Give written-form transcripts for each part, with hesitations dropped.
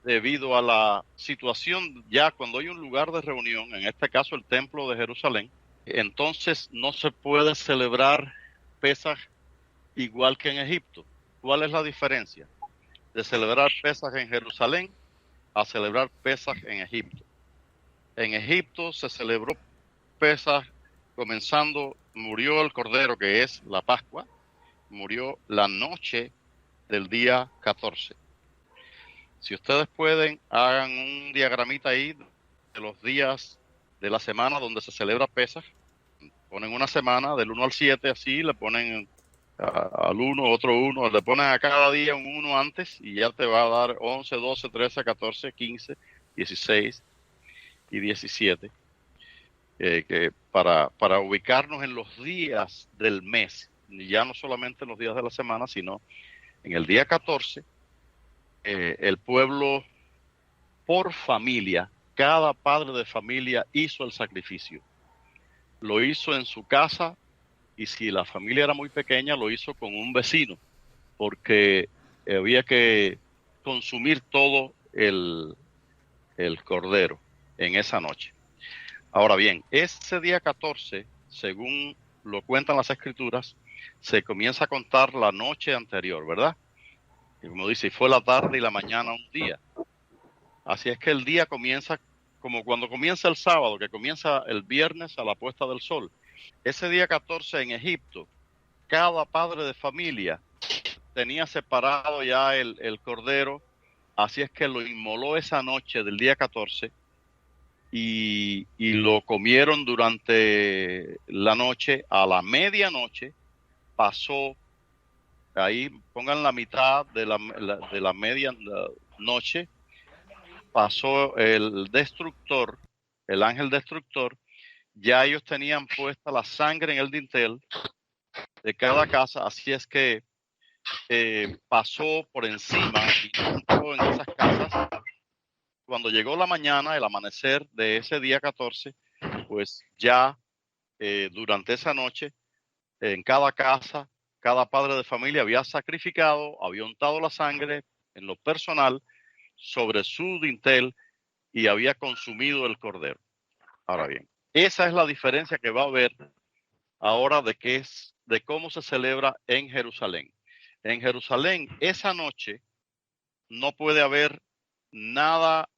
debido a la situación, ya cuando hay un lugar de reunión, en este caso el Templo de Jerusalén, entonces no se puede celebrar Pesaj igual que en Egipto. ¿Cuál es la diferencia de celebrar Pesaj en Jerusalén a celebrar Pesaj en Egipto? En Egipto se celebró Pesaj comenzando, murió el Cordero, que es la Pascua, murió la noche del día 14. Si ustedes pueden, hagan un diagramita ahí de los días de la semana donde se celebra Pesaj. Ponen una semana del 1 al 7, así, le ponen al 1, otro 1, le ponen a cada día un 1 antes y ya te va a dar 11, 12, 13, 14, 15, 16 y 17. Que para ubicarnos en los días del mes, ya no solamente en los días de la semana, sino en el día 14, el pueblo por familia, cada padre de familia hizo el sacrificio. Lo hizo en su casa y si la familia era muy pequeña, lo hizo con un vecino, porque había que consumir todo el cordero en esa noche. Ahora bien, ese día 14, según lo cuentan las escrituras, se comienza a contar la noche anterior, ¿verdad? Y como dice, fue la tarde y la mañana un día. Así es que el día comienza como cuando comienza el sábado, que comienza el viernes a la puesta del sol. Ese día 14 en Egipto, cada padre de familia tenía separado ya el cordero, así es que lo inmoló esa noche del día 14 y lo comieron durante la noche. A la medianoche pasó, ahí pongan la mitad de la medianoche, pasó el destructor, el ángel destructor. Ya ellos tenían puesta la sangre en el dintel de cada casa, así es que pasó por encima y entró en esas casas. Cuando llegó la mañana, el amanecer de ese día 14, pues ya durante esa noche, en cada casa, cada padre de familia había sacrificado, había untado la sangre en lo personal sobre su dintel y había consumido el cordero. Ahora bien, esa es la diferencia que va a haber ahora de cómo se celebra en Jerusalén. En Jerusalén, esa noche no puede haber nada,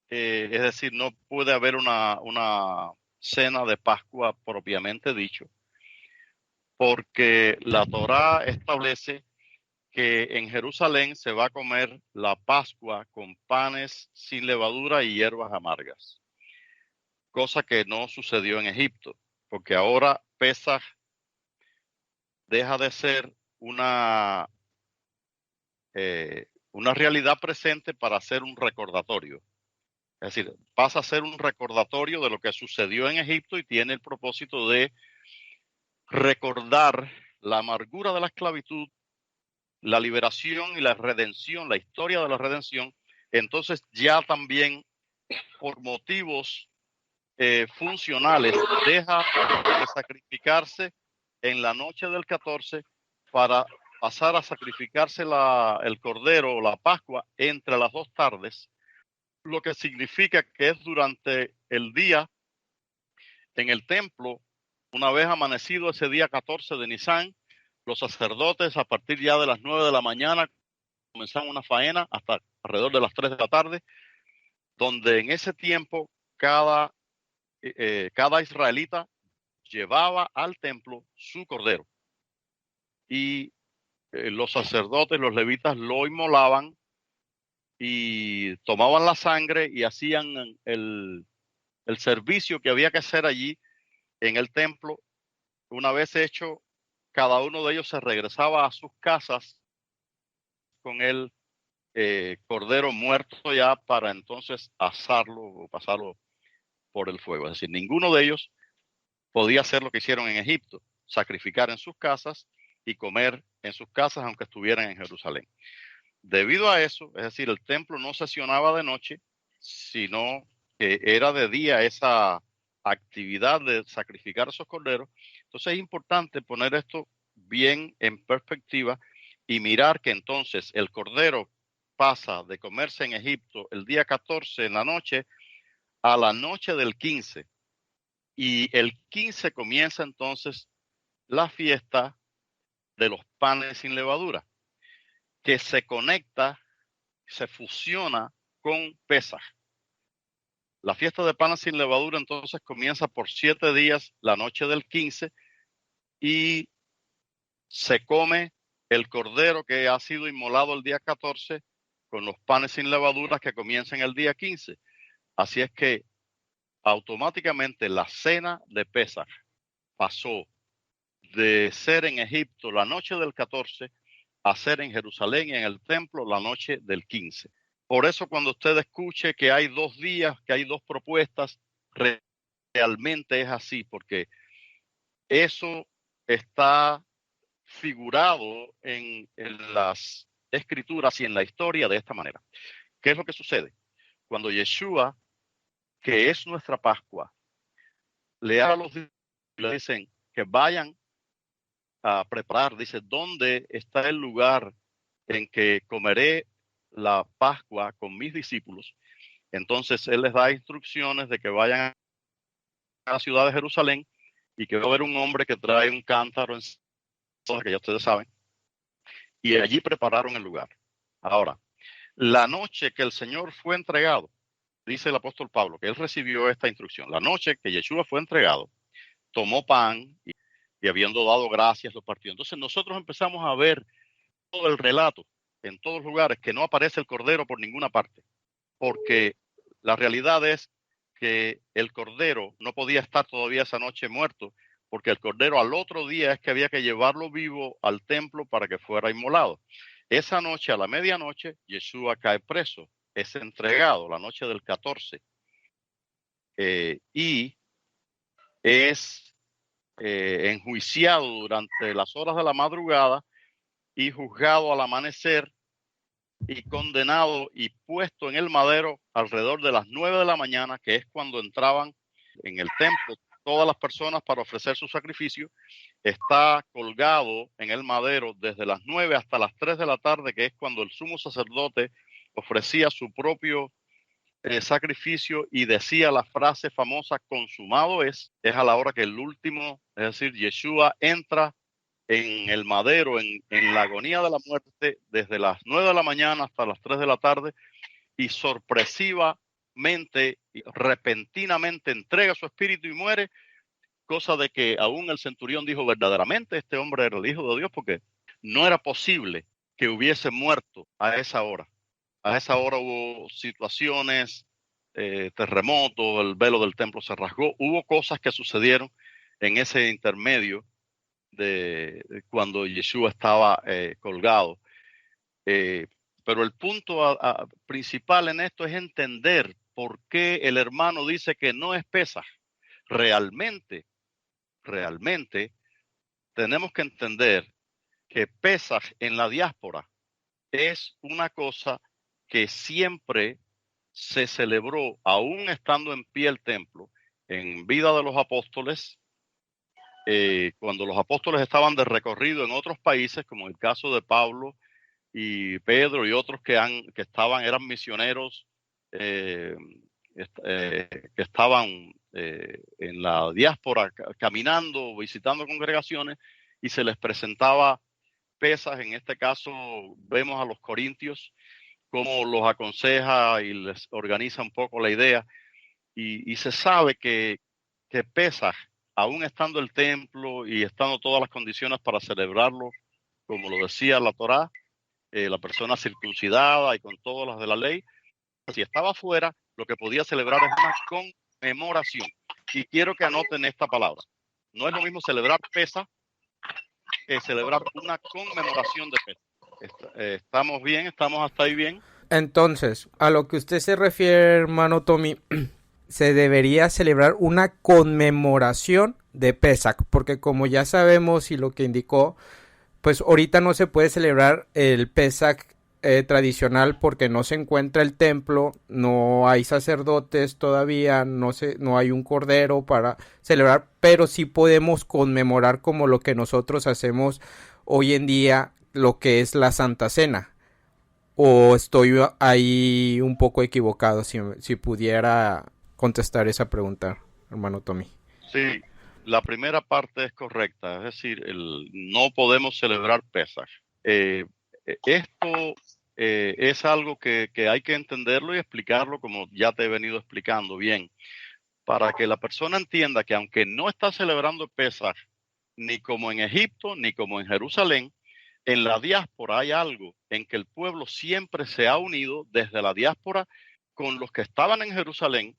es decir, no puede haber una cena de Pascua propiamente dicho, porque la Torá establece que en Jerusalén se va a comer la Pascua con panes sin levadura y hierbas amargas, cosa que no sucedió en Egipto, porque ahora Pesaj deja de ser una realidad presente para hacer un recordatorio. Es decir, pasa a ser un recordatorio de lo que sucedió en Egipto y tiene el propósito de recordar la amargura de la esclavitud, la liberación y la redención, la historia de la redención. Entonces ya también por motivos funcionales deja de sacrificarse en la noche del 14 para pasar a sacrificarse el cordero o la Pascua entre las dos tardes, lo que significa que es durante el día en el templo. Una vez amanecido ese día 14 de Nisan, los sacerdotes a partir ya de las 9 de la mañana comenzaban una faena hasta alrededor de las 3 de la tarde, donde en ese tiempo cada israelita llevaba al templo su cordero y los sacerdotes, los levitas lo inmolaban y tomaban la sangre y hacían el servicio que había que hacer allí en el templo. Una vez hecho, cada uno de ellos se regresaba a sus casas con el cordero muerto ya para entonces asarlo o pasarlo por el fuego. Es decir, ninguno de ellos podía hacer lo que hicieron en Egipto, sacrificar en sus casas y comer en sus casas aunque estuvieran en Jerusalén. Debido a eso, es decir, el templo no sesionaba de noche, sino que era de día esa actividad de sacrificar esos corderos. Entonces es importante poner esto bien en perspectiva y mirar que entonces el cordero pasa de comerse en Egipto el día 14 en la noche a la noche del 15. Y el 15 comienza entonces la fiesta de los panes sin levadura, que se conecta, se fusiona con Pesaj. La fiesta de panes sin levadura entonces comienza por 7 días la noche del 15 y se come el cordero que ha sido inmolado el día 14 con los panes sin levadura que comienzan el día 15. Así es que automáticamente la cena de Pesaj pasó de ser en Egipto la noche del 14 a ser en Jerusalén y en el templo la noche del 15. Por eso cuando usted escuche que hay 2 días, que hay 2 propuestas, realmente es así, porque eso está figurado en las escrituras y en la historia de esta manera. ¿Qué es lo que sucede? Cuando Yeshua, que es nuestra Pascua, le habla a los discípulos y le dicen que vayan a preparar, dice, ¿dónde está el lugar en que comeré la Pascua con mis discípulos? Entonces él les da instrucciones de que vayan a la ciudad de Jerusalén y que va a haber un hombre que trae un cántaro, que ya ustedes saben, y allí prepararon el lugar. Ahora, la noche que el Señor fue entregado, dice el apóstol Pablo, que él recibió esta instrucción. La noche que Yeshua fue entregado, tomó pan y habiendo dado gracias, lo partió. Entonces nosotros empezamos a ver todo el relato en todos lugares, que no aparece el cordero por ninguna parte, porque la realidad es que el cordero no podía estar todavía esa noche muerto, porque el cordero al otro día es que había que llevarlo vivo al templo para que fuera inmolado. Esa noche, a la medianoche, Yeshua cae preso, es entregado, la noche del 14, y es enjuiciado durante las horas de la madrugada y juzgado al amanecer y condenado y puesto en el madero alrededor de las 9 de la mañana, que es cuando entraban en el templo todas las personas para ofrecer su sacrificio. Está colgado en el madero desde las 9 hasta las 3 de la tarde, que es cuando el sumo sacerdote ofrecía su propio sacrificio y decía la frase famosa, consumado es a la hora que el último, es decir, Yeshua entra en el madero, en la agonía de la muerte, desde las 9 de la mañana hasta las 3 de la tarde, y sorpresivamente, repentinamente entrega su espíritu y muere, cosa de que aún el centurión dijo, verdaderamente este hombre era el Hijo de Dios, porque no era posible que hubiese muerto a esa hora. A esa hora hubo situaciones, terremotos, el velo del templo se rasgó, hubo cosas que sucedieron en ese intermedio de cuando Yeshua estaba colgado. Pero el punto principal en esto es entender por qué el hermano dice que no es Pesaj. Realmente tenemos que entender que Pesaj en la diáspora es una cosa que siempre se celebró, aún estando en pie el templo, en vida de los apóstoles, cuando los apóstoles estaban de recorrido en otros países, como el caso de Pablo y Pedro y otros que eran misioneros, que estaban en la diáspora caminando, visitando congregaciones, y se les presentaba Pesaj. En este caso vemos a los corintios cómo los aconseja y les organiza un poco la idea, y se sabe que Pesaj, aún estando el templo y estando todas las condiciones para celebrarlo, como lo decía la Torá, la persona circuncidada y con todas las de la ley, si estaba afuera, lo que podía celebrar es una conmemoración. Y quiero que anoten esta palabra. No es lo mismo celebrar Pesaj que celebrar una conmemoración de Pesaj. ¿Estamos bien? ¿Estamos hasta ahí bien? Entonces, a lo que usted se refiere, hermano Tommy, se debería celebrar una conmemoración de Pesaj, porque como ya sabemos y lo que indicó, pues ahorita no se puede celebrar el Pesaj tradicional porque no se encuentra el templo, no hay sacerdotes todavía, no hay un cordero para celebrar, pero sí podemos conmemorar como lo que nosotros hacemos hoy en día, lo que es la Santa Cena. ¿O estoy ahí un poco equivocado si pudiera contestar esa pregunta, hermano Tommy? Sí, la primera parte es correcta, es decir, no podemos celebrar Pesaj. Esto es algo que hay que entenderlo y explicarlo como ya te he venido explicando bien, para que la persona entienda que aunque no está celebrando Pesaj, ni como en Egipto, ni como en Jerusalén, en la diáspora hay algo en que el pueblo siempre se ha unido desde la diáspora con los que estaban en Jerusalén,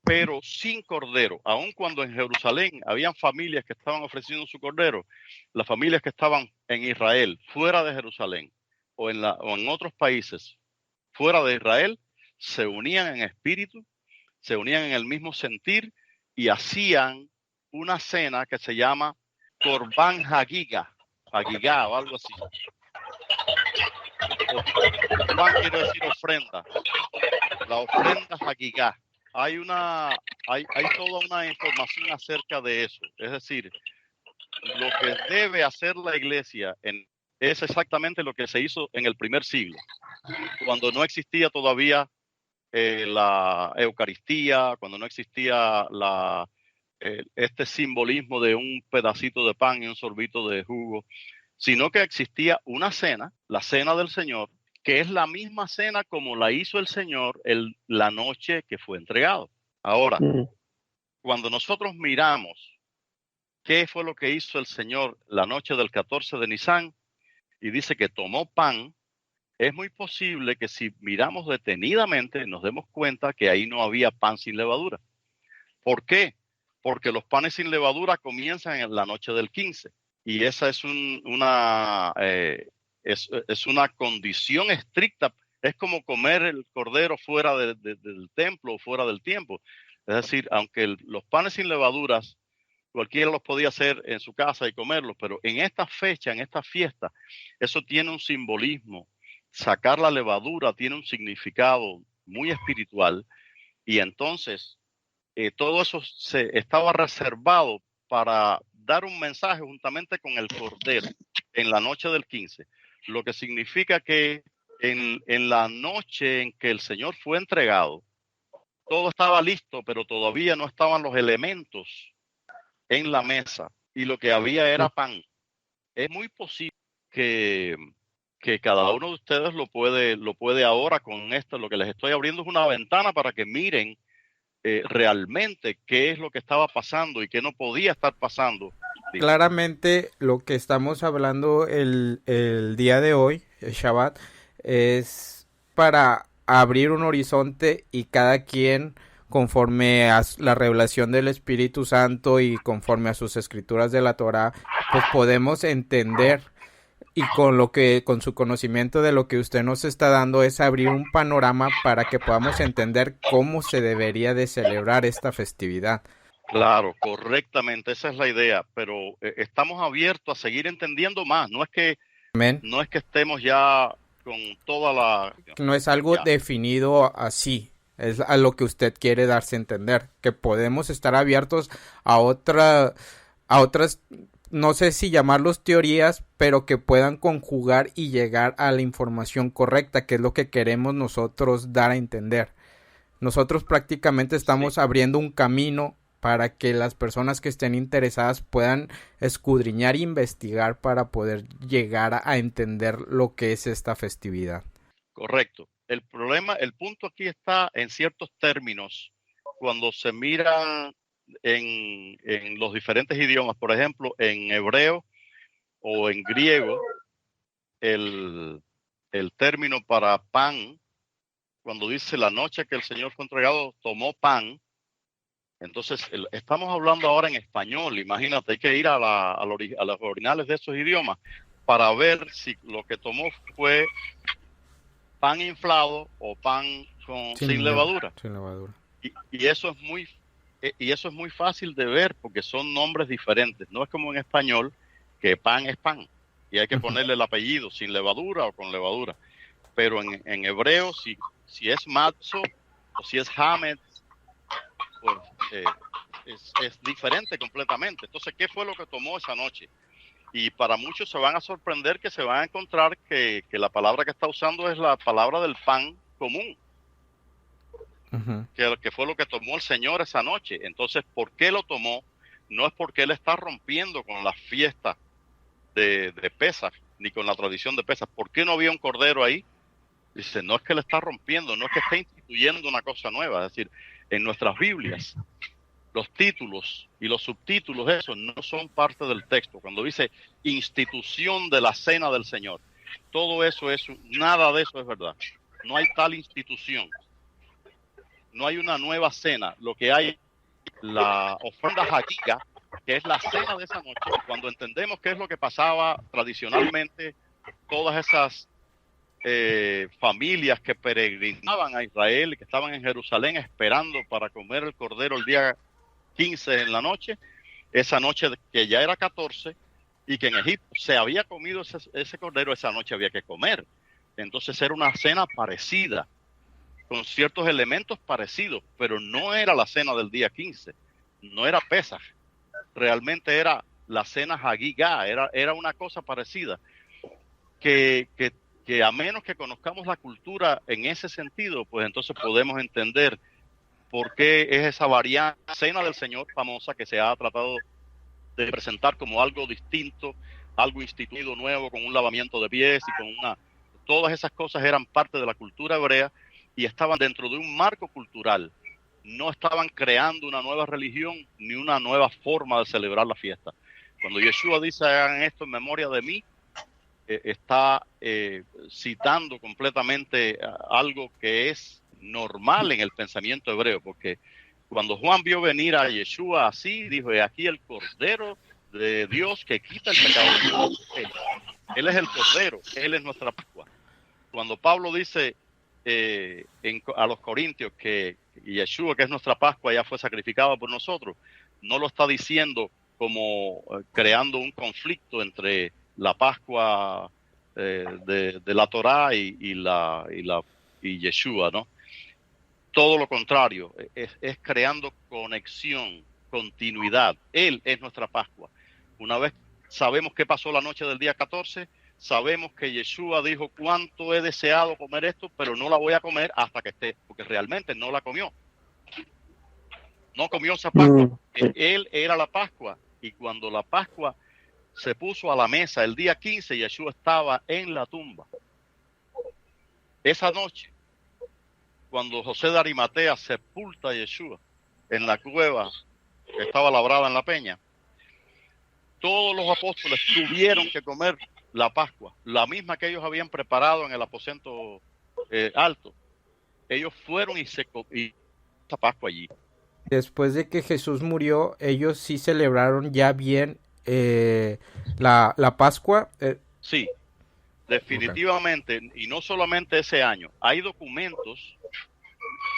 pero sin cordero. Aun cuando en Jerusalén habían familias que estaban ofreciendo su cordero, las familias que estaban en Israel, fuera de Jerusalén, o en otros países fuera de Israel, se unían en espíritu, se unían en el mismo sentir y hacían una cena que se llama Corban Hagigá o algo así. Corban quiere decir ofrenda. La ofrenda Hagigá. Hay toda una información acerca de eso. Es decir, lo que debe hacer la iglesia es exactamente lo que se hizo en el primer siglo, cuando no existía todavía la Eucaristía, cuando no existía este simbolismo de un pedacito de pan y un sorbito de jugo, sino que existía una cena, la cena del Señor, que es la misma cena como la hizo el Señor la noche que fue entregado. Ahora, cuando nosotros miramos qué fue lo que hizo el Señor la noche del 14 de Nisan, y dice que tomó pan, es muy posible que si miramos detenidamente nos demos cuenta que ahí no había pan sin levadura. ¿Por qué? Porque los panes sin levadura comienzan en la noche del 15 y esa es una condición estricta. Es como comer el cordero fuera del templo o fuera del tiempo. Es decir, aunque los panes sin levaduras cualquiera los podía hacer en su casa y comerlos, pero en esta fecha, en esta fiesta, eso tiene un simbolismo. Sacar la levadura tiene un significado muy espiritual y entonces todo eso se estaba reservado para dar un mensaje juntamente con el Cordero en la noche del 15, lo que significa que en la noche en que el Señor fue entregado, todo estaba listo, pero todavía no estaban los elementos en la mesa y lo que había era pan. Es muy posible que, que cada uno de ustedes lo puede ahora con esto. Lo que les estoy abriendo es una ventana para que miren realmente qué es lo que estaba pasando y qué no podía estar pasando. Claramente lo que estamos hablando el día de hoy, el Shabbat, es para abrir un horizonte y cada quien conforme a la revelación del Espíritu Santo y conforme a sus escrituras de la Torah, pues podemos entender y con su conocimiento de lo que usted nos está dando es abrir un panorama para que podamos entender cómo se debería de celebrar esta festividad. Claro, correctamente, esa es la idea, pero estamos abiertos a seguir entendiendo más. Amén. No es que estemos ya con toda la... No es algo Ya. definido así, es a lo que usted quiere darse a entender, que podemos estar abiertos a otras, no sé si llamarlos teorías, pero que puedan conjugar y llegar a la información correcta, que es lo que queremos nosotros dar a entender. Nosotros prácticamente estamos abriendo un camino para que las personas que estén interesadas puedan escudriñar e investigar para poder llegar a entender lo que es esta festividad. Correcto. El punto aquí está en ciertos términos. Cuando se miran en los diferentes idiomas, por ejemplo, en hebreo o en griego, el, el término para pan, cuando dice la noche que el Señor fue entregado, tomó pan. Entonces, estamos hablando ahora en español. Imagínate, hay que ir a las originales de esos idiomas para ver si lo que tomó fue pan inflado o pan sin levadura. Sin levadura. Y eso es muy fácil de ver porque son nombres diferentes. No es como en español que pan es pan y hay que ponerle el apellido sin levadura o con levadura. Pero en hebreo, si es matzo o si es hamed, pues es diferente completamente. Entonces, ¿qué fue lo que tomó esa noche? Y para muchos se van a sorprender que se van a encontrar que la palabra que está usando es la palabra del pan común, que fue lo que tomó el Señor esa noche. Entonces, ¿por qué lo tomó? No es porque Él está rompiendo con la fiesta de Pesaj, ni con la tradición de Pesaj. ¿Por qué no había un cordero ahí? Dice, no es que Él está rompiendo, no es que esté instituyendo una cosa nueva. Es decir, en nuestras Biblias, los títulos y los subtítulos, esos no son parte del texto. Cuando dice institución de la cena del Señor, todo eso es, nada de eso es verdad. No hay tal institución. No hay una nueva cena. Lo que hay, la ofrenda hagiga, que es la cena de esa noche. Cuando entendemos qué es lo que pasaba tradicionalmente, todas esas familias que peregrinaban a Israel, que estaban en Jerusalén esperando para comer el cordero el día 15 en la noche, esa noche que ya era 14 y que en Egipto se había comido ese cordero, esa noche había que comer. Entonces era una cena parecida, con ciertos elementos parecidos, pero no era la cena del día 15, no era Pesaj, realmente era la cena Hagigá, era una cosa parecida, que a menos que conozcamos la cultura en ese sentido, pues entonces podemos entender por qué es esa variante, cena del Señor famosa, que se ha tratado de presentar como algo distinto, algo instituido nuevo, con un lavamiento de pies y con una... Todas esas cosas eran parte de la cultura hebrea y estaban dentro de un marco cultural. No estaban creando una nueva religión ni una nueva forma de celebrar la fiesta. Cuando Yeshua dice, hagan esto en memoria de mí, está citando completamente algo que es normal en el pensamiento hebreo, porque cuando Juan vio venir a Yeshua así, dijo, aquí el Cordero de Dios que quita el pecado del mundo. Él es el Cordero, Él es nuestra Pascua. Cuando Pablo dice a los Corintios que Yeshua, que es nuestra Pascua, ya fue sacrificado por nosotros, no lo está diciendo como creando un conflicto entre la Pascua de la Torá y Yeshua, ¿no? Todo lo contrario, es creando conexión, continuidad. Él es nuestra Pascua. Una vez sabemos qué pasó la noche del día 14, sabemos que Yeshua dijo, cuánto he deseado comer esto, pero no la voy a comer hasta que esté, porque realmente no la comió. No comió esa Pascua. Él era la Pascua, y cuando la Pascua se puso a la mesa el día 15, Yeshua estaba en la tumba. Esa noche, cuando José de Arimatea sepulta a Yeshua en la cueva que estaba labrada en la peña, todos los apóstoles tuvieron que comer la Pascua, la misma que ellos habían preparado en el aposento alto. Ellos fueron y esa Pascua allí. Después de que Jesús murió, ellos sí celebraron ya bien la Pascua. Sí, definitivamente, okay. Y no solamente ese año. Hay documentos,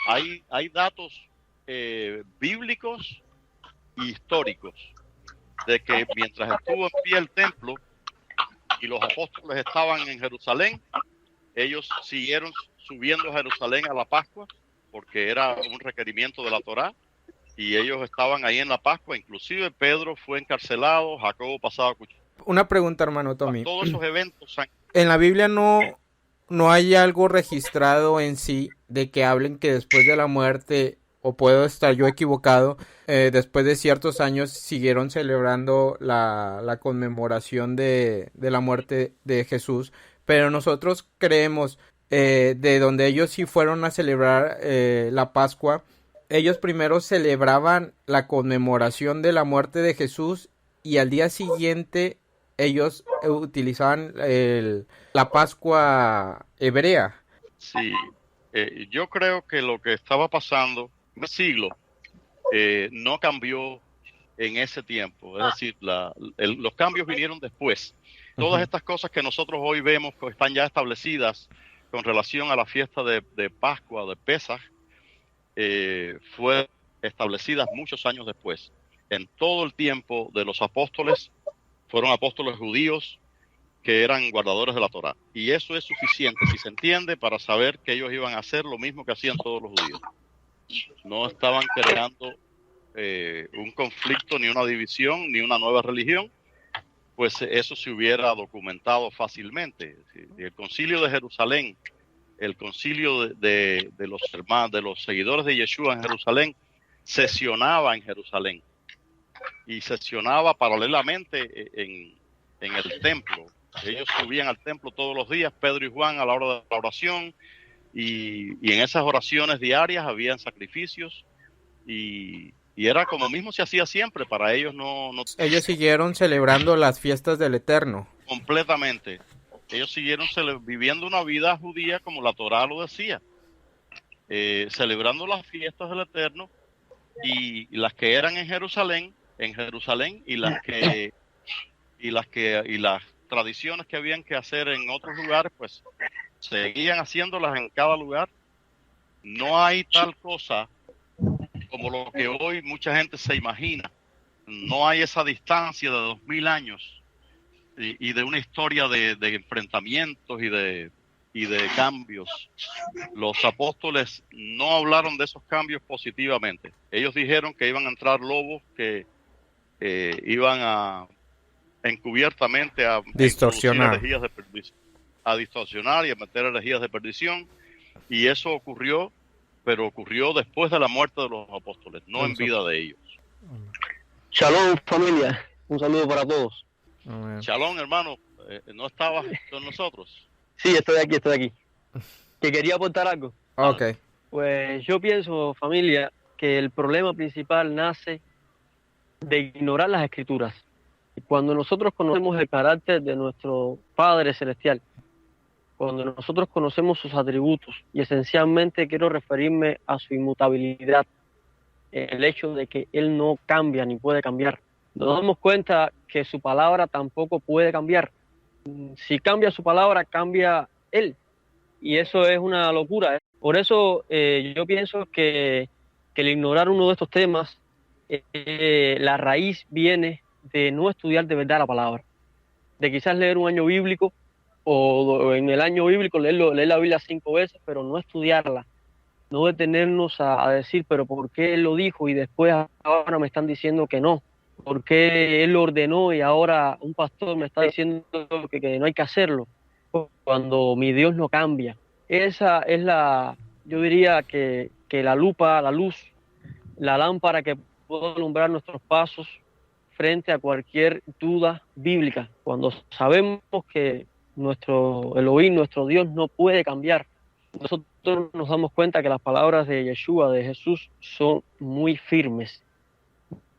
hay datos bíblicos y históricos de que mientras estuvo en pie el templo y los apóstoles estaban en Jerusalén, ellos siguieron subiendo a Jerusalén a la Pascua, porque era un requerimiento de la Torá, y ellos estaban ahí en la Pascua. Inclusive Pedro fue encarcelado, Jacobo pasaba cuchillo. Una pregunta, hermano Tommy. Todos esos eventos en la Biblia no hay algo registrado en sí de que hablen que después de la muerte, o puedo estar yo equivocado, después de ciertos años siguieron celebrando la conmemoración de la muerte de Jesús, pero nosotros creemos de donde ellos sí fueron a celebrar la Pascua, ellos primero celebraban la conmemoración de la muerte de Jesús y al día siguiente ellos utilizaban la Pascua hebrea. Sí, yo creo que lo que estaba pasando en el siglo no cambió en ese tiempo. Es decir, los cambios vinieron después. Todas estas cosas que nosotros hoy vemos que están ya establecidas con relación a la fiesta de Pascua, de Pesaj, fueron establecidas muchos años después. En todo el tiempo de los apóstoles, fueron apóstoles judíos que eran guardadores de la Torá. Y eso es suficiente, si se entiende, para saber que ellos iban a hacer lo mismo que hacían todos los judíos. No estaban creando un conflicto, ni una división, ni una nueva religión, pues eso se hubiera documentado fácilmente. El Concilio de Jerusalén, el concilio de los hermanos, de los seguidores de Yeshua en Jerusalén, sesionaba en Jerusalén y sesionaba paralelamente en el templo. Ellos subían al templo todos los días, Pedro y Juan, a la hora de la oración, y en esas oraciones diarias habían sacrificios, y era como mismo se hacía siempre. Para ellos no Ellos siguieron celebrando las fiestas del Eterno. completamente. Ellos siguieron viviendo una vida judía como la Torá lo decía, celebrando las fiestas del Eterno, y las que eran en Jerusalén, y las tradiciones que habían que hacer en otros lugares, pues seguían haciéndolas en cada lugar. No hay tal cosa como lo que hoy mucha gente se imagina. No hay esa distancia de 2000 años y de una historia de enfrentamientos y de cambios. Los apóstoles no hablaron de esos cambios positivamente. Ellos dijeron que iban a entrar lobos que iban a encubiertamente a distorsionar herejías de perdición, a distorsionar y a meter herejías de perdición, y eso ocurrió, pero ocurrió después de la muerte de los apóstoles, no en vida de ellos. Shalom, familia, un saludo para todos. Shalom, hermano, ¿no estabas con nosotros? Sí, estoy aquí. Que quería aportar algo. Ok. Pues yo pienso, familia, que el problema principal nace de ignorar las escrituras. Cuando nosotros conocemos el carácter de nuestro Padre Celestial, cuando nosotros conocemos sus atributos, y esencialmente quiero referirme a su inmutabilidad, el hecho de que Él no cambia ni puede cambiar, nos damos cuenta que su palabra tampoco puede cambiar. Si cambia su palabra, cambia Él, y eso es una locura. Por eso yo pienso que el ignorar uno de estos temas, la raíz viene de no estudiar de verdad la palabra, de quizás leer un año bíblico, o en el año bíblico leer la Biblia 5 veces, pero no estudiarla, no detenernos a decir, pero ¿por qué Él lo dijo y después ahora me están diciendo que no? ¿Por qué Él lo ordenó y ahora un pastor me está diciendo que no hay que hacerlo? Cuando mi Dios no cambia. Esa es yo diría que la lupa, la luz, la lámpara que puede alumbrar nuestros pasos frente a cualquier duda bíblica. Cuando sabemos que nuestro Elohim, nuestro Dios, no puede cambiar, nosotros nos damos cuenta que las palabras de Yeshua, de Jesús, son muy firmes.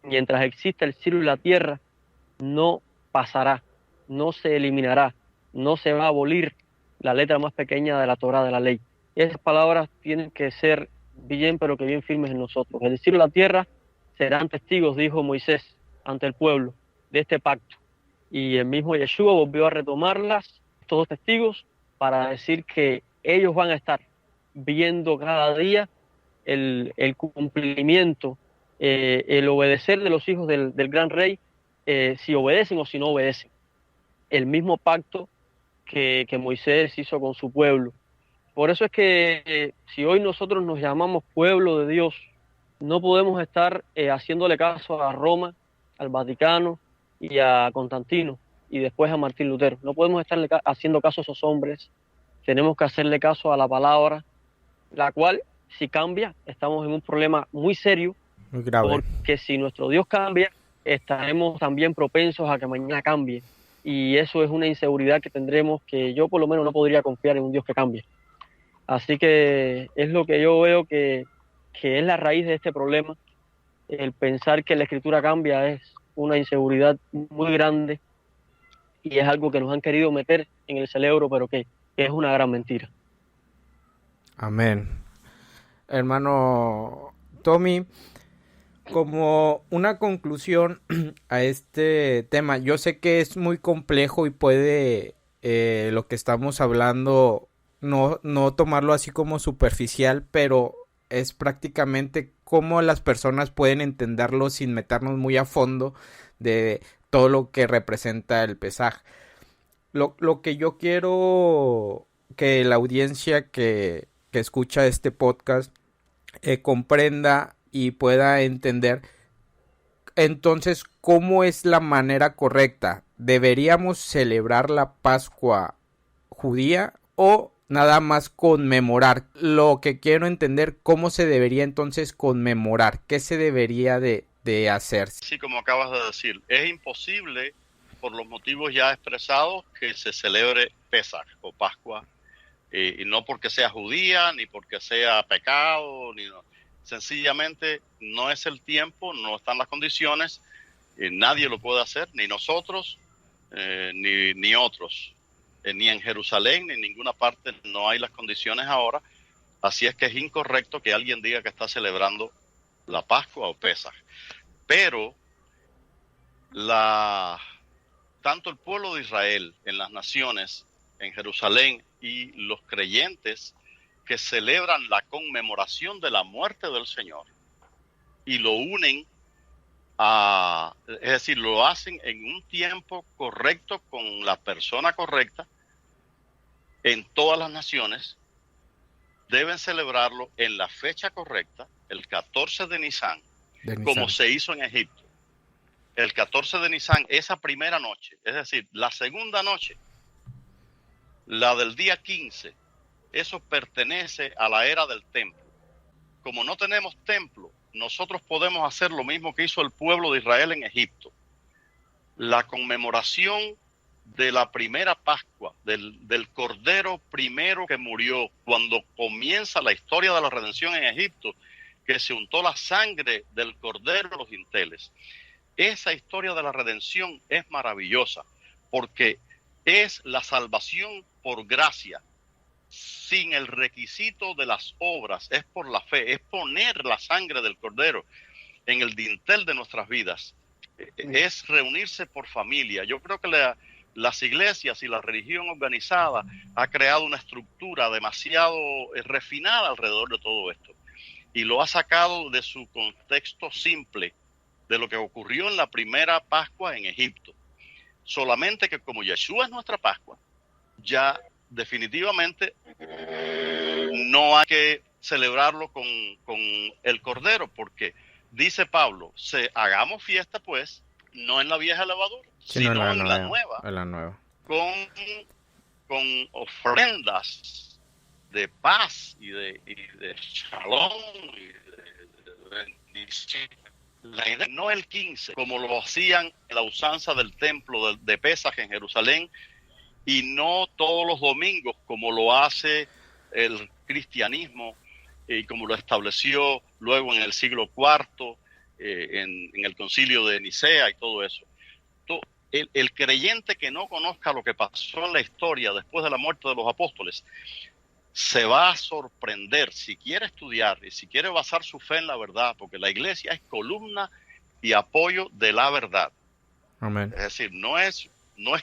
Mientras exista el cielo y la tierra, no pasará, no se eliminará, no se va a abolir la letra más pequeña de la Torá, de la ley. Esas palabras tienen que ser bien, pero que bien firmes en nosotros. El cielo y la tierra serán testigos, dijo Moisés ante el pueblo, de este pacto. Y el mismo Yeshua volvió a retomarlas, estos dos testigos, para decir que ellos van a estar viendo cada día el cumplimiento, el obedecer de los hijos del gran rey, si obedecen o si no obedecen. El mismo pacto que Moisés hizo con su pueblo. Por eso es que si hoy nosotros nos llamamos pueblo de Dios, no podemos estar haciéndole caso a Roma, al Vaticano y a Constantino y después a Martín Lutero. No podemos estarle haciendo caso a esos hombres. Tenemos que hacerle caso a la palabra, la cual, si cambia, estamos en un problema muy serio, muy grave. Porque si nuestro Dios cambia, estaremos también propensos a que mañana cambie. Y eso es una inseguridad que tendremos, que yo por lo menos no podría confiar en un Dios que cambie. Así que es lo que yo veo que es la raíz de este problema. El pensar que la escritura cambia es una inseguridad muy grande y es algo que nos han querido meter en el cerebro, pero que es una gran mentira. Amén. Hermano Tommy, como una conclusión a este tema, yo sé que es muy complejo y puede lo que estamos hablando no tomarlo así como superficial, pero es prácticamente cómo las personas pueden entenderlo sin meternos muy a fondo de todo lo que representa el Pesaj. Lo que yo quiero que la audiencia que escucha este podcast comprenda y pueda entender Entonces, ¿cómo es la manera correcta? ¿Deberíamos celebrar la Pascua judía o nada más conmemorar? Lo que quiero entender, ¿cómo se debería entonces conmemorar? ¿Qué se debería de hacer? Sí, como acabas de decir, es imposible, por los motivos ya expresados, que se celebre Pesaj o Pascua, y no porque sea judía, ni porque sea pecado, ni no. Sencillamente no es el tiempo, no están las condiciones, nadie lo puede hacer, ni nosotros, ni otros, ni en Jerusalén, ni en ninguna parte no hay las condiciones ahora, así es que es incorrecto que alguien diga que está celebrando la Pascua o Pesaj. Pero tanto el pueblo de Israel en las naciones, en Jerusalén, y los creyentes que celebran la conmemoración de la muerte del Señor y lo unen es decir, lo hacen en un tiempo correcto con la persona correcta en todas las naciones, deben celebrarlo en la fecha correcta, el 14 de Nisan, como se hizo en Egipto. El 14 de Nisan, esa primera noche, es decir, la segunda noche, la del día 15, eso pertenece a la era del templo. Como no tenemos templo, nosotros podemos hacer lo mismo que hizo el pueblo de Israel en Egipto. La conmemoración de la primera Pascua, del Cordero primero que murió, cuando comienza la historia de la redención en Egipto, que se untó la sangre del Cordero en los dinteles. Esa historia de la redención es maravillosa, porque es la salvación por gracia, sin el requisito de las obras, es por la fe, es poner la sangre del Cordero en el dintel de nuestras vidas, es reunirse por familia. Yo creo que las iglesias y la religión organizada ha creado una estructura demasiado refinada alrededor de todo esto y lo ha sacado de su contexto simple de lo que ocurrió en la primera Pascua en Egipto. Solamente que como Yeshua es nuestra Pascua, ya definitivamente no hay que celebrarlo con el Cordero, porque dice Pablo, hagamos fiesta pues, no en la vieja levadura, sino en la nueva, con ofrendas de paz y de shalom y de bendición. La idea no el 15, como lo hacían en la usanza del templo de Pesaj en Jerusalén, y no todos los domingos como lo hace el cristianismo y como lo estableció luego en el siglo IV, en el concilio de Nicea y todo eso. El creyente que no conozca lo que pasó en la historia después de la muerte de los apóstoles se va a sorprender si quiere estudiar y si quiere basar su fe en la verdad, porque la iglesia es columna y apoyo de la verdad. Amén. Es decir, no es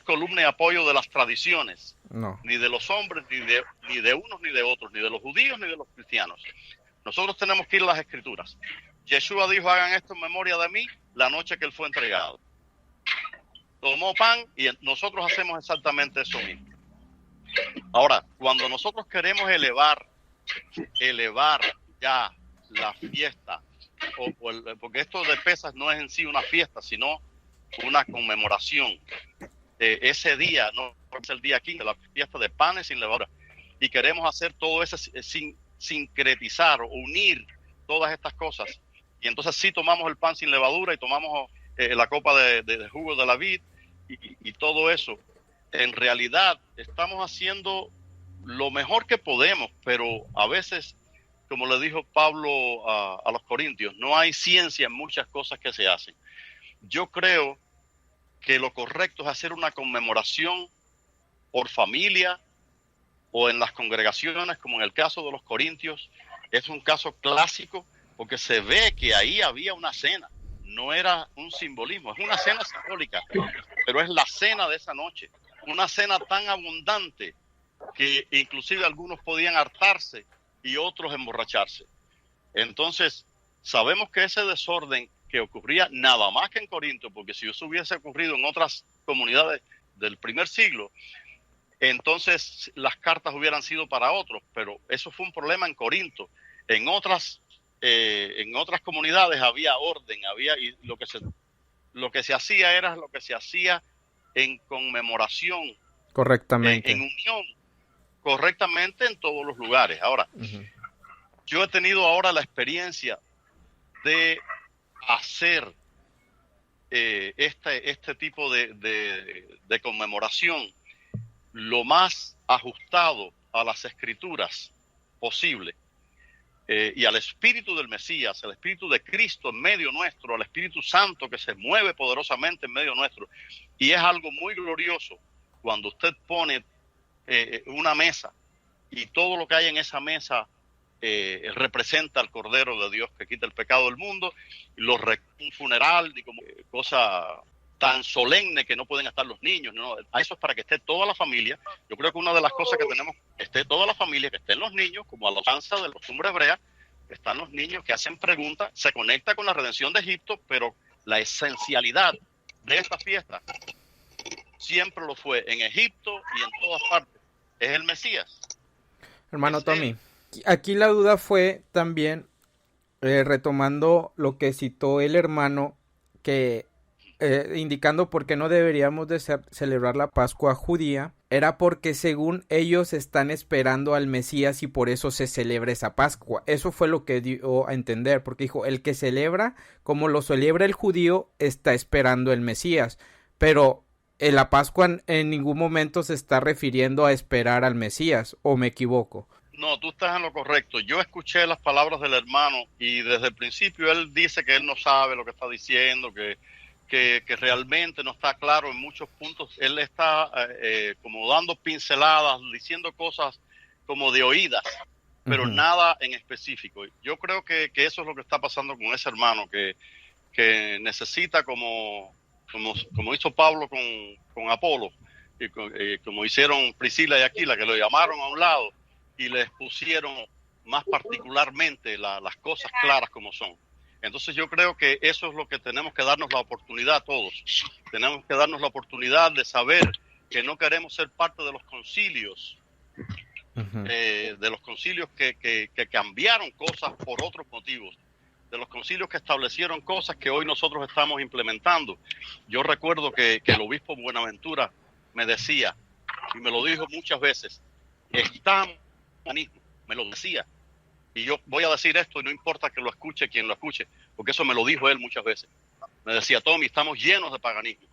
columna y apoyo de las tradiciones, no, ni de los hombres, ni de unos ni de otros, ni de los judíos ni de los cristianos. Nosotros tenemos que ir a las escrituras. Yeshua dijo, hagan esto en memoria de mí la noche que él fue entregado. Tomó pan y nosotros hacemos exactamente eso mismo. Ahora, cuando nosotros queremos elevar ya la fiesta, porque esto de Pesaj no es en sí una fiesta, sino una conmemoración. Ese día, no es el día 15, la fiesta de panes sin levadura, y queremos hacer todo eso sincretizar o unir todas estas cosas, y entonces sí tomamos el pan sin levadura y tomamos la copa de jugo de la vid y todo eso. En realidad estamos haciendo lo mejor que podemos, pero a veces, como le dijo Pablo a los Corintios, no hay ciencia en muchas cosas que se hacen. Yo creo que lo correcto es hacer una conmemoración por familia o en las congregaciones, como en el caso de los Corintios. Es un caso clásico porque se ve que ahí había una cena, no era un simbolismo, es una cena simbólica, pero es la cena de esa noche, una cena tan abundante que inclusive algunos podían hartarse y otros emborracharse. Entonces, sabemos que ese desorden que ocurría nada más que en Corinto, porque si eso hubiese ocurrido en otras comunidades del primer siglo, entonces las cartas hubieran sido para otros, pero eso fue un problema en En otras comunidades había orden, y lo que se lo que se hacía era lo que se hacía en conmemoración, Correctamente. en unión, correctamente en todos los lugares. Ahora, yo he tenido ahora la experiencia de hacer este tipo de conmemoración lo más ajustado a las escrituras posible, y al espíritu del Mesías, al espíritu de Cristo en medio nuestro, al Espíritu Santo que se mueve poderosamente en medio nuestro. Y es algo muy glorioso cuando usted pone una mesa y todo lo que hay en esa mesa representa al Cordero de Dios que quita el pecado del mundo, un funeral y como cosa tan solemne que no pueden estar los niños, ¿no? Eso es para que esté toda la familia. Yo creo que una de las cosas que tenemos, que esté toda la familia, que estén los niños, como a la usanza de la costumbre hebrea, están los niños que hacen preguntas, se conecta con la redención de Egipto, pero la esencialidad de esta fiesta siempre lo fue en Egipto y en todas partes. Es el Mesías. Hermano Tommy, aquí la duda fue también, retomando lo que citó el hermano, que indicando por qué no deberíamos de celebrar la Pascua judía, era porque según ellos están esperando al Mesías y por eso se celebra esa Pascua. Eso fue lo que dio a entender, porque dijo, el que celebra, como lo celebra el judío, está esperando el Mesías, pero en la Pascua en ningún momento se está refiriendo a esperar al Mesías, ¿o me equivoco? No, tú estás en lo correcto. Yo escuché las palabras del hermano y desde el principio él dice que él no sabe lo que está diciendo, que realmente no está claro en muchos puntos. Él está como dando pinceladas, diciendo cosas como de oídas, pero nada en específico. Yo creo que eso es lo que está pasando con ese hermano, que necesita como hizo Pablo con Apolo, y como hicieron Priscila y Aquila, que lo llamaron a un lado y les pusieron más particularmente las cosas claras como son. Entonces yo creo que eso es lo que tenemos que darnos la oportunidad todos. Tenemos que darnos la oportunidad de saber que no queremos ser parte de los concilios, de los concilios que cambiaron cosas por otros motivos, de los concilios que establecieron cosas que hoy nosotros estamos implementando. Yo recuerdo que el obispo Buenaventura me decía, y me lo dijo muchas veces, me lo decía. Y yo voy a decir esto y no importa que lo escuche quien lo escuche, porque eso me lo dijo él muchas veces. Me decía, Tommy, estamos llenos de paganismo.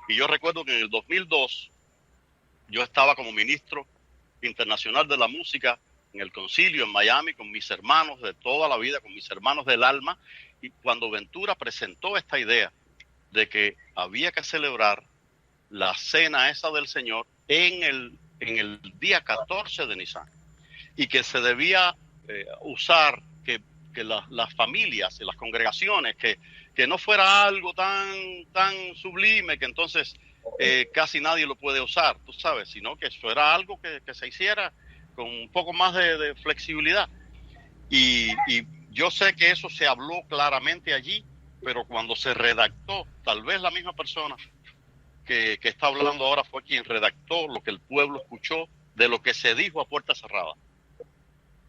Y yo recuerdo que en el 2002 yo estaba como ministro internacional de la música en el concilio en Miami con mis hermanos de toda la vida, con mis hermanos del alma. Y cuando Ventura presentó esta idea de que había que celebrar la cena esa del Señor en el día 14 de Nisan y que se debía usar que las familias y las congregaciones, que no fuera algo tan sublime que entonces casi nadie lo puede usar, tú sabes, sino que eso era algo que se hiciera con un poco más de flexibilidad. Y yo sé que eso se habló claramente allí, pero cuando se redactó, tal vez la misma persona que está hablando ahora fue quien redactó lo que el pueblo escuchó de lo que se dijo a puerta cerrada.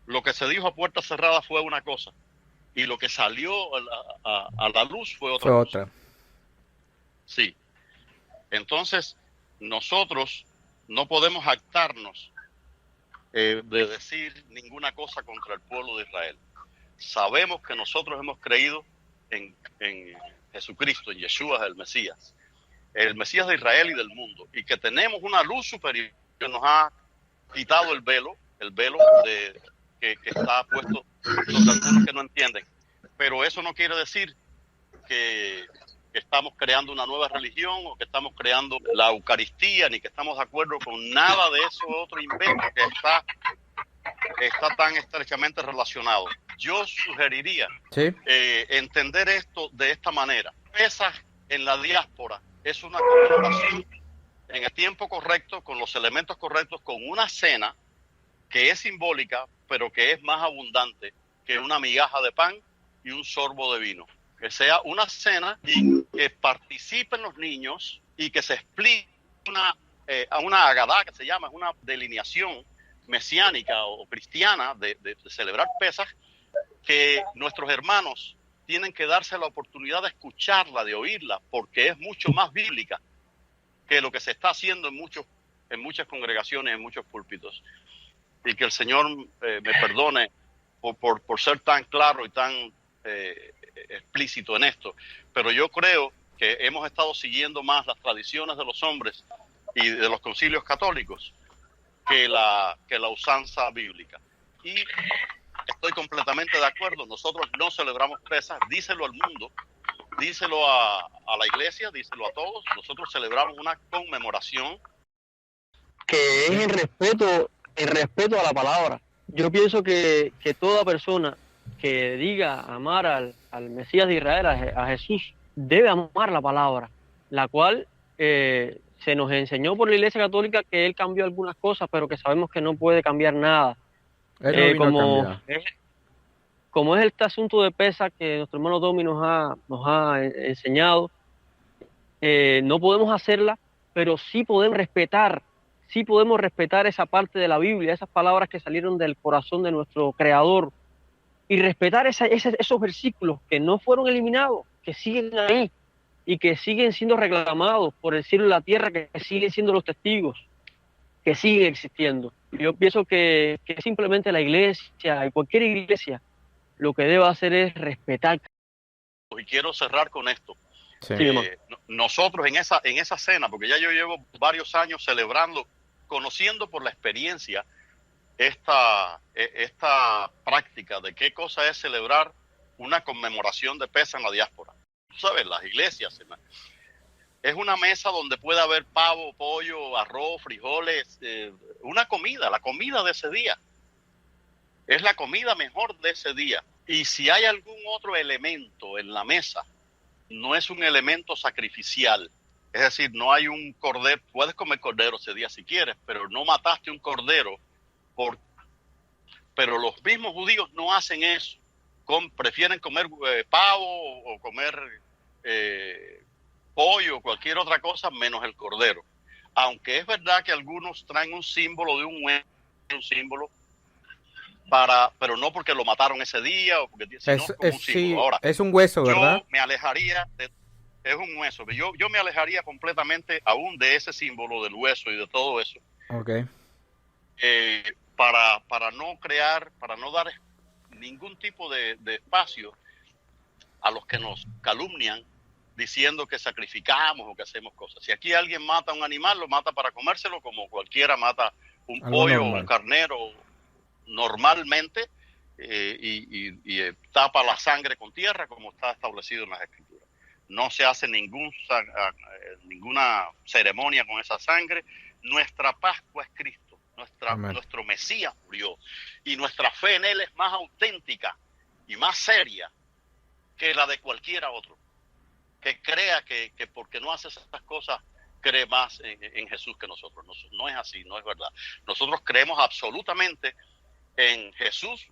Lo que se dijo a puerta cerrada fue una cosa y lo que salió a la luz fue otra cosa. Sí. Entonces, nosotros no podemos jactarnos de decir ninguna cosa contra el pueblo de Israel. Sabemos que nosotros hemos creído en Jesucristo, en Yeshua, el Mesías de Israel y del mundo, y que tenemos una luz superior que nos ha quitado el velo que está puesto sobre algunos que no entienden. Pero eso no quiere decir que estamos creando una nueva religión o que estamos creando la Eucaristía, ni que estamos de acuerdo con nada de eso otro invento que está tan estrechamente relacionado. Yo sugeriría entender esto de esta manera. Pesaj en la diáspora es una conmemoración en el tiempo correcto, con los elementos correctos, con una cena que es simbólica, pero que es más abundante que una migaja de pan y un sorbo de vino. Que sea una cena y que participen los niños y que se explique a una agadá, que se llama, es una delineación mesiánica o cristiana de celebrar Pesaj, que nuestros hermanos tienen que darse la oportunidad de escucharla, de oírla, porque es mucho más bíblica que lo que se está haciendo en muchas congregaciones, en muchos púlpitos. Y que el Señor me perdone por ser tan claro y tan explícito en esto. Pero yo creo que hemos estado siguiendo más las tradiciones de los hombres y de los concilios católicos que la usanza bíblica. Y estoy completamente de acuerdo. Nosotros no celebramos pesas. Díselo al mundo, díselo a la iglesia, díselo a todos. Nosotros celebramos una conmemoración que es el respeto a la palabra. Yo pienso que toda persona que diga amar al Mesías de Israel, a Jesús, debe amar la palabra, la cual se nos enseñó por la Iglesia Católica que él cambió algunas cosas, pero que sabemos que no puede cambiar nada. Él no vino a cambiar. Como es este asunto de Pesaj que nuestro hermano Tommy nos ha enseñado, no podemos hacerla, pero sí podemos respetar esa parte de la Biblia, esas palabras que salieron del corazón de nuestro Creador, y respetar esos versículos que no fueron eliminados, que siguen ahí y que siguen siendo reclamados por el cielo y la tierra, que siguen siendo los testigos, que siguen existiendo. Yo pienso que simplemente la iglesia y cualquier iglesia lo que debe hacer es respetar. Y quiero cerrar con esto. Sí. Nosotros en esa cena, porque ya yo llevo varios años celebrando, conociendo por la experiencia esta práctica de qué cosa es celebrar una conmemoración de Pesaj en la diáspora. Tú sabes, las iglesias, es una mesa donde puede haber pavo, pollo, arroz, frijoles, una comida, la comida de ese día. Es la comida mejor de ese día. Y si hay algún otro elemento en la mesa, no es un elemento sacrificial. Es decir, no hay un cordero. Puedes comer cordero ese día si quieres, pero no mataste un cordero. Pero los mismos judíos no hacen eso. Prefieren comer pavo o comer pollo o cualquier otra cosa menos el cordero. Aunque es verdad que algunos traen un símbolo de un hueso, un símbolo, pero no porque lo mataron ese día, o porque, sino como un símbolo. Sí, ahora, es un hueso, ¿verdad? Yo me alejaría, es un hueso, yo me alejaría completamente aún de ese símbolo del hueso y de todo eso. Okay. Para no dar ningún tipo de espacio a los que nos calumnian diciendo que sacrificamos o que hacemos cosas. Si aquí alguien mata a un animal, lo mata para comérselo como cualquiera mata un pollo o un carnero normalmente, y tapa la sangre con tierra como está establecido en las Escrituras. No se hace ninguna ceremonia con esa sangre. Nuestra Pascua es Cristo, nuestro Mesías murió, y nuestra fe en Él es más auténtica y más seria que la de cualquiera otro que crea que porque no hace esas cosas cree más en Jesús que nosotros. No es así, no es verdad. Nosotros creemos absolutamente en Jesús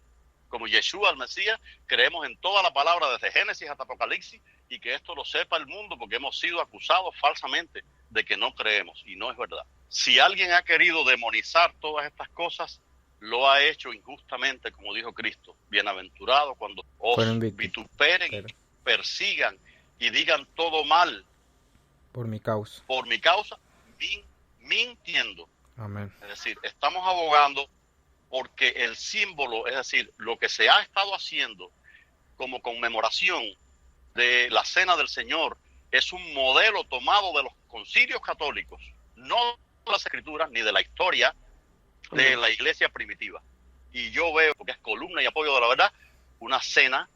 como Yeshua, el Mesías. Creemos en toda la palabra desde Génesis hasta Apocalipsis, y que esto lo sepa el mundo, porque hemos sido acusados falsamente de que no creemos, y no es verdad. Si alguien ha querido demonizar todas estas cosas, lo ha hecho injustamente, como dijo Cristo. Bienaventurado cuando os vituperen, persigan y digan todo mal por mi causa, mintiendo. Amén. Es decir, estamos abogando porque el símbolo, es decir, lo que se ha estado haciendo como conmemoración de la Cena del Señor, es un modelo tomado de los concilios católicos, no de las Escrituras ni de la historia de la iglesia primitiva. Y yo veo, porque es columna y apoyo de la verdad, una cena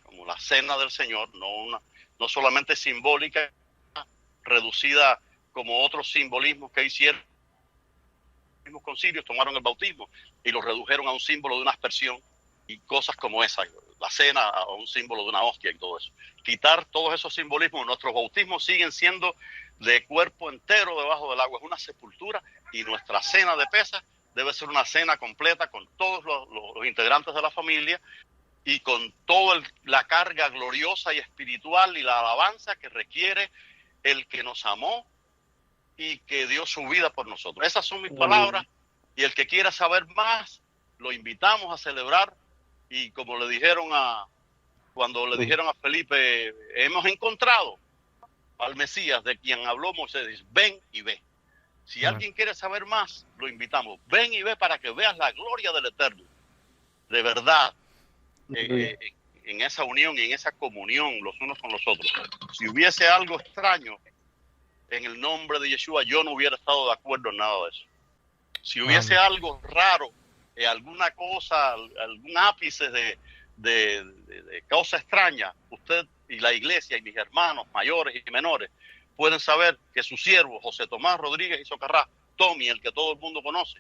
como la Cena del Señor, no solamente simbólica, reducida como otros simbolismos que hicieron. Los mismos concilios tomaron el bautismo y lo redujeron a un símbolo de una aspersión y cosas como esa, la cena a un símbolo de una hostia y todo eso. Quitar todos esos simbolismos. Nuestros bautismos siguen siendo de cuerpo entero debajo del agua, es una sepultura, y nuestra cena de Pesaj debe ser una cena completa con todos los integrantes de la familia y con toda la carga gloriosa y espiritual y la alabanza que requiere el que nos amó y que dio su vida por nosotros. Esas son mis palabras, y el que quiera saber más, lo invitamos a celebrar, y como le dijeron a cuando le dijeron a Felipe, hemos encontrado al Mesías de quien habló Moisés, dice, ven y ve. Si alguien quiere saber más, lo invitamos. Ven y ve para que veas la gloria del Eterno. De verdad, en esa unión y en esa comunión los unos con los otros. Si hubiese algo extraño en el nombre de Yeshua, yo no hubiera estado de acuerdo en nada de eso. Si hubiese algo raro, alguna cosa, algún ápice de causa extraña, usted y la iglesia y mis hermanos mayores y menores pueden saber que su siervo, José Tomás Rodríguez y Socarrá, Tommy, el que todo el mundo conoce,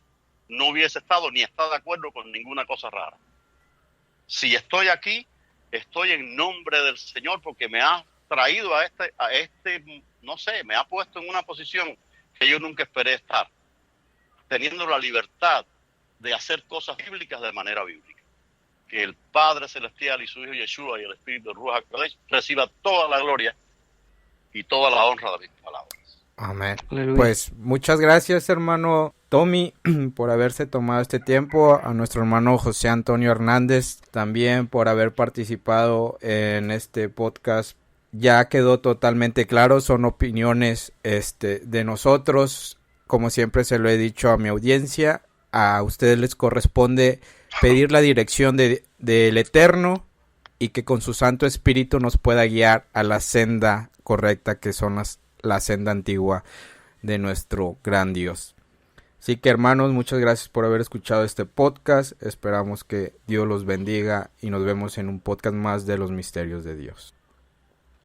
no hubiese estado ni está de acuerdo con ninguna cosa rara. Si estoy aquí, estoy en nombre del Señor porque me ha traído a este, no sé, me ha puesto en una posición que yo nunca esperé estar, teniendo la libertad de hacer cosas bíblicas de manera bíblica. Que el Padre Celestial y su Hijo Yeshua y el Espíritu de Ruach HaKodesh reciba toda la gloria y toda la honra de mis palabras. Amén. Aleluya. Pues muchas gracias, hermano Tommy, por haberse tomado este tiempo. A nuestro hermano José Antonio Hernández también por haber participado en este podcast. Ya quedó totalmente claro, son opiniones de nosotros. Como siempre se lo he dicho a mi audiencia, a ustedes les corresponde pedir la dirección del Eterno y que con su Santo Espíritu nos pueda guiar a la senda correcta, que son la senda antigua de nuestro gran Dios. Así que, hermanos, muchas gracias por haber escuchado este podcast. Esperamos que Dios los bendiga y nos vemos en un podcast más de los misterios de Dios.